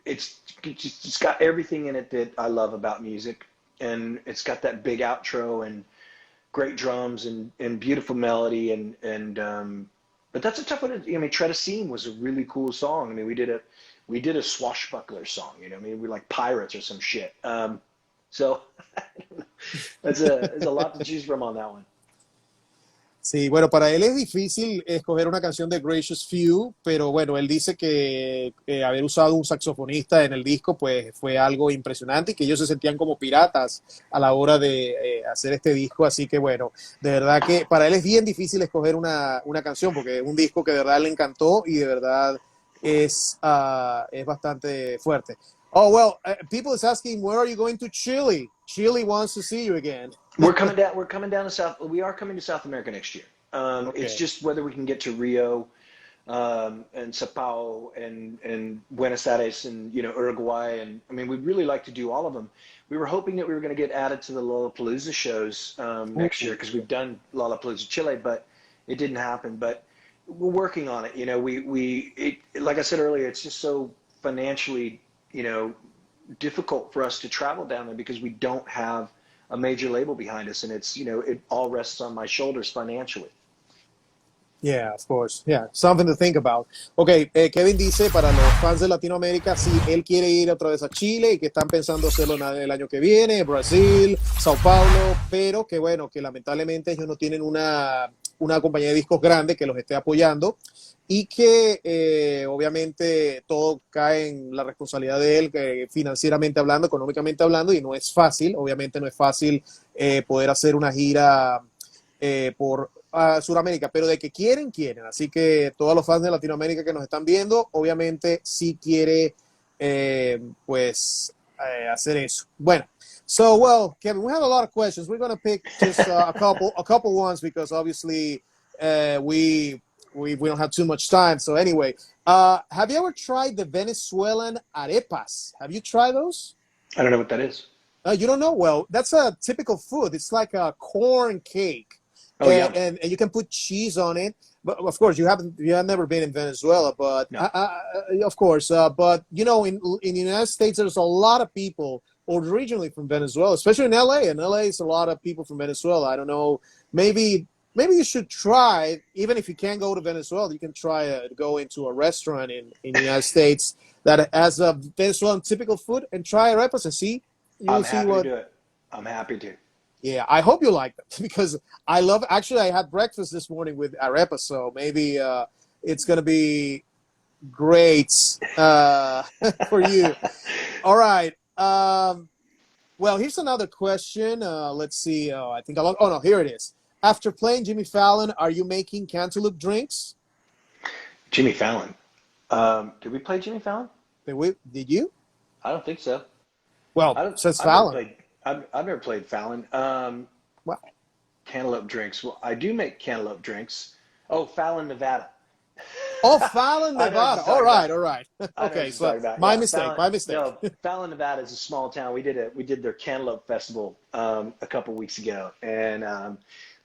it's got everything in it that I love about music, and it's got that big outro and great drums and beautiful melody and but that's a tough one. I mean, Tread a Scene was a really cool song. I mean, we did a swashbuckler song. I mean, we're like pirates or some shit. So there's a lot to choose from on that one. Sí, bueno, para él es difícil escoger una canción de Gracious Few, pero bueno, él dice que haber usado un saxofonista en el disco pues fue algo impresionante y que ellos se sentían como piratas a la hora de hacer este disco, así que bueno, de verdad que para él es bien difícil escoger una canción porque es un disco que de verdad le encantó y de verdad es bastante fuerte. Oh, well, people is asking, where are you going to Chile? Chile wants to see you again. We're coming down to we are coming to South America next year. Okay. It's just whether we can get to Rio. and Sao Paulo and Buenos Aires and, you know, Uruguay. And I mean, we'd really like to do all of them. We were hoping that we were going to get added to the Lollapalooza shows next year because we've done Lollapalooza Chile, but it didn't happen. But we're working on it. You know, like I said earlier, it's just so financially, you know, difficult for us to travel down there because we don't have a major label behind us, and it's, you know, it all rests on my shoulders financially. Yeah, of course. Yeah, something to think about. Ok, Kevin dice para los fans de Latinoamérica, sí, él quiere ir otra vez a Chile y que están pensando hacerlo el año que viene, Brasil, Sao Paulo, pero que bueno, que lamentablemente ellos no tienen una compañía de discos grande que los esté apoyando y que obviamente todo cae en la responsabilidad de él, que financieramente hablando, económicamente hablando, y no es fácil, obviamente no es fácil poder hacer una gira por Sudamérica, pero de que quieren, quieren. Así que todos los fans de Latinoamérica que nos están viendo, obviamente sí quiere hacer eso. Bueno, so well, Kevin, we have a lot of questions. We're going to pick just a couple ones because obviously we don't have too much time. So anyway, have you ever tried the Venezuelan arepas? Have you tried those? I don't know what that is. You don't know? Well, that's a typical food. It's like a corn cake. Oh, yeah. And you can put cheese on it. But of course, you have never been in Venezuela, but No. of course, but you know, in the United States, there's a lot of people originally from Venezuela, especially in LA. In LA, it's a lot of people from Venezuela. I don't know. Maybe you should try, even if you can't go to Venezuela, you can try to go into a restaurant in the United States that has a Venezuelan typical food and try arepas and see. I'm happy to do it. I'm happy to. Yeah, I hope you like them because I love. Actually, I had breakfast this morning with arepa, so maybe it's gonna be great for you. All right. Well, here's another question. Let's see. I think oh no, here it is. After playing Jimmy Fallon, are you making cantaloupe drinks? Jimmy Fallon. Did we play Jimmy Fallon? Did you? I don't think so. Well, says Fallon. I've never played Fallon. Wow. Cantaloupe drinks. Well, I do make cantaloupe drinks. Oh, Fallon, Nevada. Oh, Fallon, Nevada. All right. Okay, so my mistake. No, Fallon, Nevada is a small town. We did their cantaloupe festival a couple weeks ago, and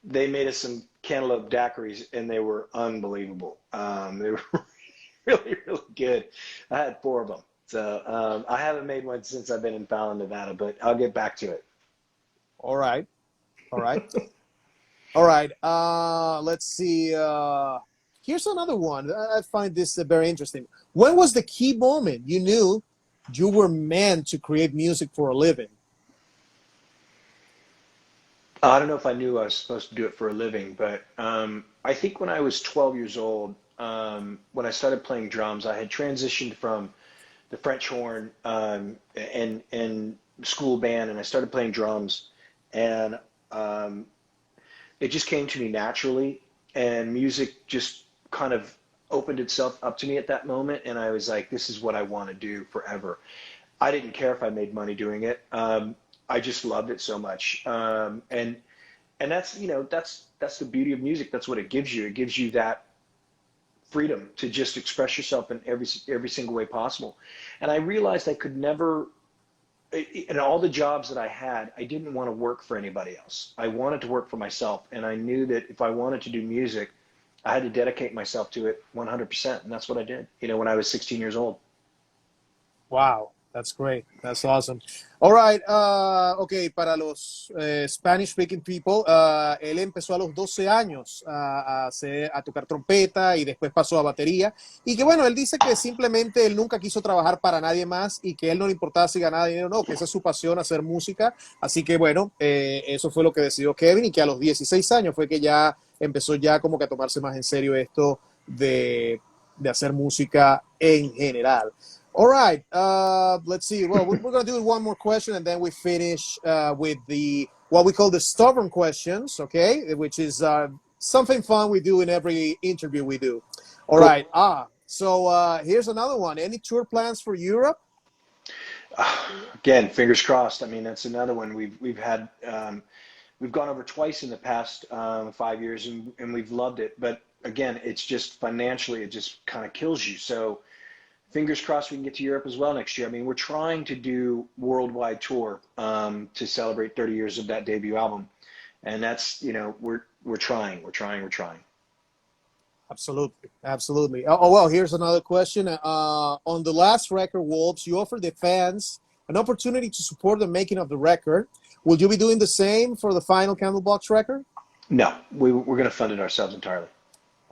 they made us some cantaloupe daiquiris, and they were unbelievable. They were really, really good. I had 4 of them. So I haven't made one since I've been in Fallon, Nevada, but I'll get back to it. All right. Let's see. Here's another one. I find this very interesting. When was the key moment you knew you were meant to create music for a living? I don't know if I knew I was supposed to do it for a living, but I think when I was 12 years old, when I started playing drums, I had transitioned from the French horn and school band, and I started playing drums, and it just came to me naturally, and music just kind of opened itself up to me at that moment, and I was like, this is what I want to do forever. I didn't care if I made money doing it. I just loved it so much, and that's, you know, that's the beauty of music. That's what it gives you. It gives you that freedom to just express yourself in every single way possible. And I realized I could never, in all the jobs that I had, I didn't want to work for anybody else. I wanted to work for myself, and I knew that if I wanted to do music, I had to dedicate myself to it 100%, and that's what I did, you know, when I was 16 years old. Wow, that's great. That's awesome. All right, okay, para los Spanish-speaking people, él empezó a los 12 años a tocar trompeta y después pasó a batería. Y que bueno, él dice que simplemente él nunca quiso trabajar para nadie más y que él no le importaba si ganaba dinero o no, que esa es su pasión, hacer música. Así que bueno, eso fue lo que decidió Kevin y que a los 16 años fue que ya empezó ya como que a tomarse más en serio esto de hacer música en general. All right, let's see. Well, we're going to do one more question, and then we finish with what we call the stubborn questions, okay? Which is something fun we do in every interview we do. All right. So here's another one. Any tour plans for Europe? Again, fingers crossed. I mean, that's another one. We've had we've gone over twice in the past 5 years, and we've loved it. But again, it's just financially, it just kind of kills you. So fingers crossed we can get to Europe as well next year. I mean, we're trying to do worldwide tour to celebrate 30 years of that debut album. And that's, we're trying. Absolutely, absolutely. Oh, well, here's another question. On the last record, Wolves, you offered the fans an opportunity to support the making of the record. Will you be doing the same for the final Candlebox record? No, we're going to fund it ourselves entirely.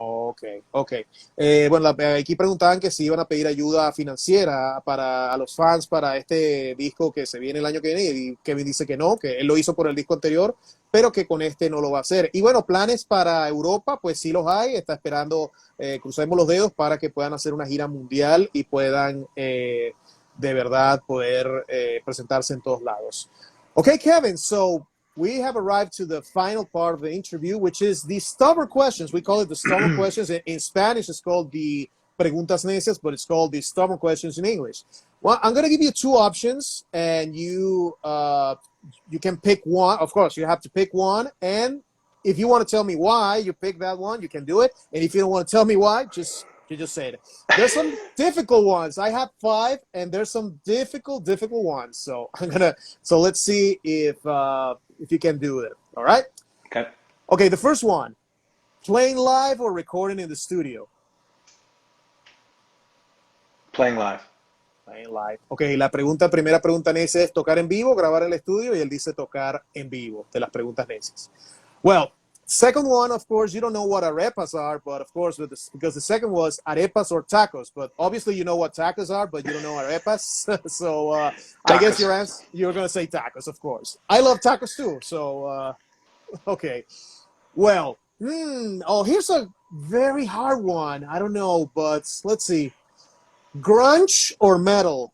Ok, ok. Bueno, aquí preguntaban que si iban a pedir ayuda financiera a los fans para este disco que se viene el año que viene, y Kevin dice que no, que él lo hizo por el disco anterior, pero que con este no lo va a hacer. Y bueno, planes para Europa, pues sí los hay, está esperando, crucemos los dedos para que puedan hacer una gira mundial y puedan de verdad poder presentarse en todos lados. Okay, Kevin, so we have arrived to the final part of the interview, which is the stubborn questions. We call it the stubborn questions. In Spanish, it's called the preguntas necias, but it's called the stubborn questions in English. Well, I'm going to give you two options, and you can pick one. Of course, you have to pick one, and if you want to tell me why you pick that one, you can do it. And if you don't want to tell me why, you just say it. There's some difficult ones. I have 5, and there's some difficult ones. So let's see if you can do it. All right? Okay. Okay, the first one. Playing live or recording in the studio? Playing live. Playing live. Okay, primera pregunta necia es tocar en vivo, grabar en el estudio, y él dice tocar en vivo, de las preguntas necias. Well, second one, of course, you don't know what arepas are, but of course, because the second was arepas or tacos, but obviously you know what tacos are, but you don't know arepas. So I guess you're going to say tacos, of course. I love tacos too, so okay. Well, here's a very hard one. I don't know, but let's see. Grunge or metal?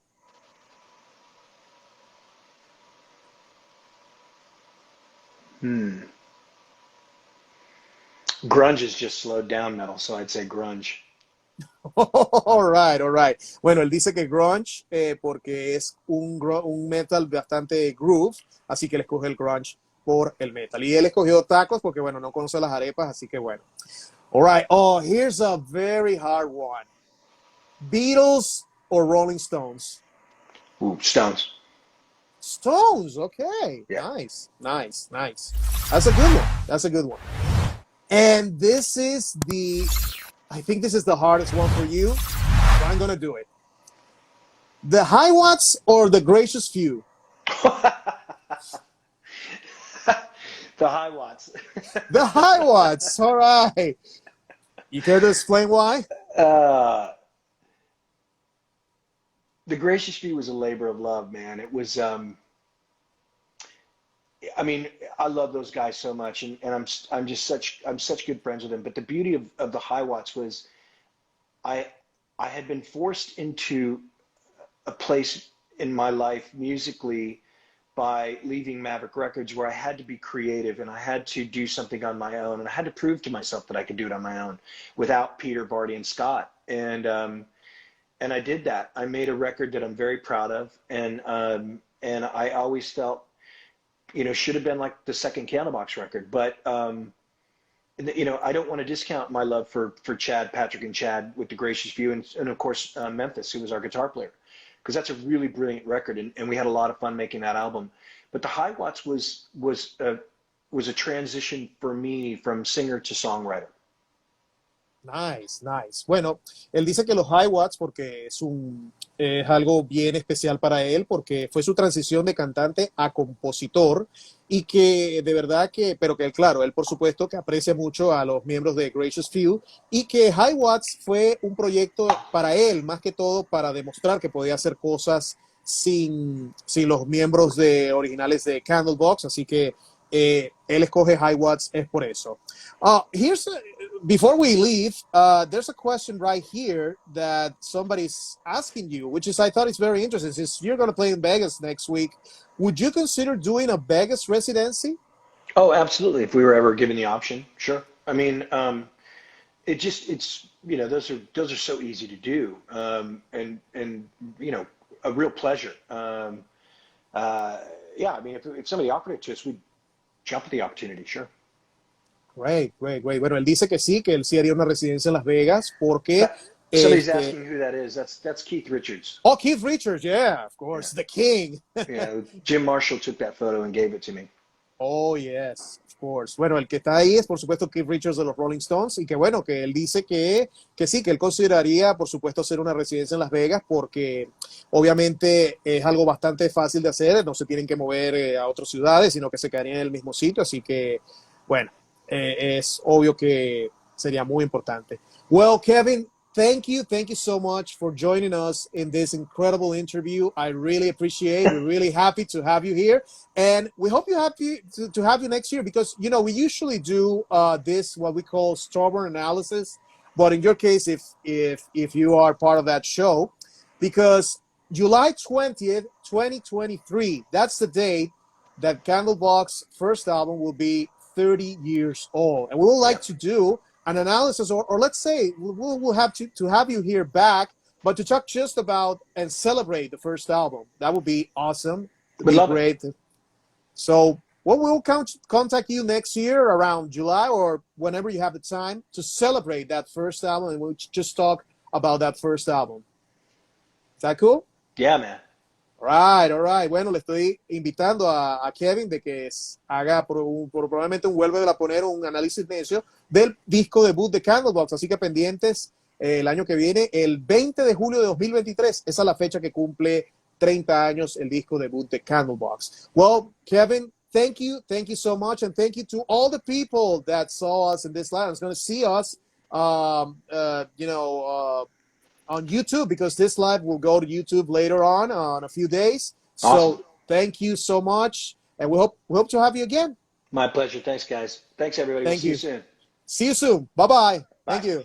Grunge is just slowed down metal, so I'd say grunge. All right, all right. Bueno, él dice que grunge porque es un metal bastante groove, así que él escoge el grunge por el metal. Y él escogió tacos porque, bueno, no conoce las arepas, así que bueno. All right. Oh, here's a very hard one. Beatles or Rolling Stones? Ooh, Stones. Stones, okay. Yeah. Nice. That's a good one. And I think this is the hardest one for you, but I'm going to do it. The high watts or the gracious few? The high watts. The high watts, all right. You care to explain why? The gracious few was a labor of love, man. It was, I mean, I love those guys so much, and I'm such good friends with them. But the beauty of the high watts was, I had been forced into a place in my life musically by leaving Maverick Records where I had to be creative and I had to do something on my own, and I had to prove to myself that I could do it on my own without Peter, Barty, and Scott. And I did that. I made a record that I'm very proud of, and I always felt, should have been like the second Candlebox record. But, I don't want to discount my love for Chad, Patrick and Chad with the Gracious Few, and of course, Memphis, who was our guitar player, because that's a really brilliant record, and we had a lot of fun making that album. But the High Watts was a transition for me from singer to songwriter. Nice. Bueno, él dice que los high watts porque es algo bien especial para él, porque fue su transición de cantante a compositor, y que de verdad pero que claro, él por supuesto que aprecia mucho a los miembros de Gracious Few, y que High Watts fue un proyecto para él, más que todo para demostrar que podía hacer cosas sin los miembros originales de Candlebox, así que él escoge High Watts es por eso. Before we leave, there's a question right here that somebody's asking you, which is, I thought it's very interesting. Since you're going to play in Vegas next week, would you consider doing a Vegas residency? Oh, absolutely. If we were ever given the option, sure. I mean, it's those are so easy to do, and a real pleasure. Yeah, I mean, if somebody offered it to us, we'd jump at the opportunity, sure. Great, great, great. Bueno, él dice que sí, que él sí haría una residencia en Las Vegas porque Somebody's este, asking who that is. That's Keith Richards. oh, Keith Richards, yeah, of Yeah. course, the king. Yeah. Jim Marshall took that photo and gave it to me. Oh, yes, of course. Bueno, el que está ahí es, por supuesto, Keith Richards de los Rolling Stones y que, bueno, que él dice que sí, que él consideraría, por supuesto, hacer una residencia en Las Vegas porque obviamente es algo bastante fácil de hacer, no se tienen que mover a otras ciudades, sino que se quedarían en el mismo sitio, así que, bueno, es obvio que sería muy importante. Well, Kevin, thank you so much for joining us in this incredible interview. I really appreciate. We're really happy to have you here, and we hope to have you next year because you know we usually do this what we call strawberry analysis, but in your case, if you are part of that show, because July 20th, 2023, that's the date that Candlebox first album will be 30 years old, and we would like to do an analysis, or let's say we'll have to have you here back, but to talk just about and celebrate the first album. That would be awesome. It'd be great. So we'll contact you next year around July or whenever you have the time to celebrate that first album, and we'll just talk about that first album. Is that cool? Yeah, man. All right. Bueno, le estoy invitando a Kevin de que haga probablemente vuelve a poner un análisis necio del disco debut de Candlebox, así que pendientes el año que viene, el 20 de julio de 2023, esa es la fecha que cumple 30 años el disco debut de Candlebox. Well, Kevin, thank you so much, and thank you to all the people that saw us in this live. It's going to see us, on YouTube, because this live will go to YouTube later on a few days. Awesome. So thank you so much, and we hope to have you again. My pleasure. Thanks, guys. Thanks, everybody. Thank We'll you. see you soon. See you soon. Bye-bye. Bye. Thank you.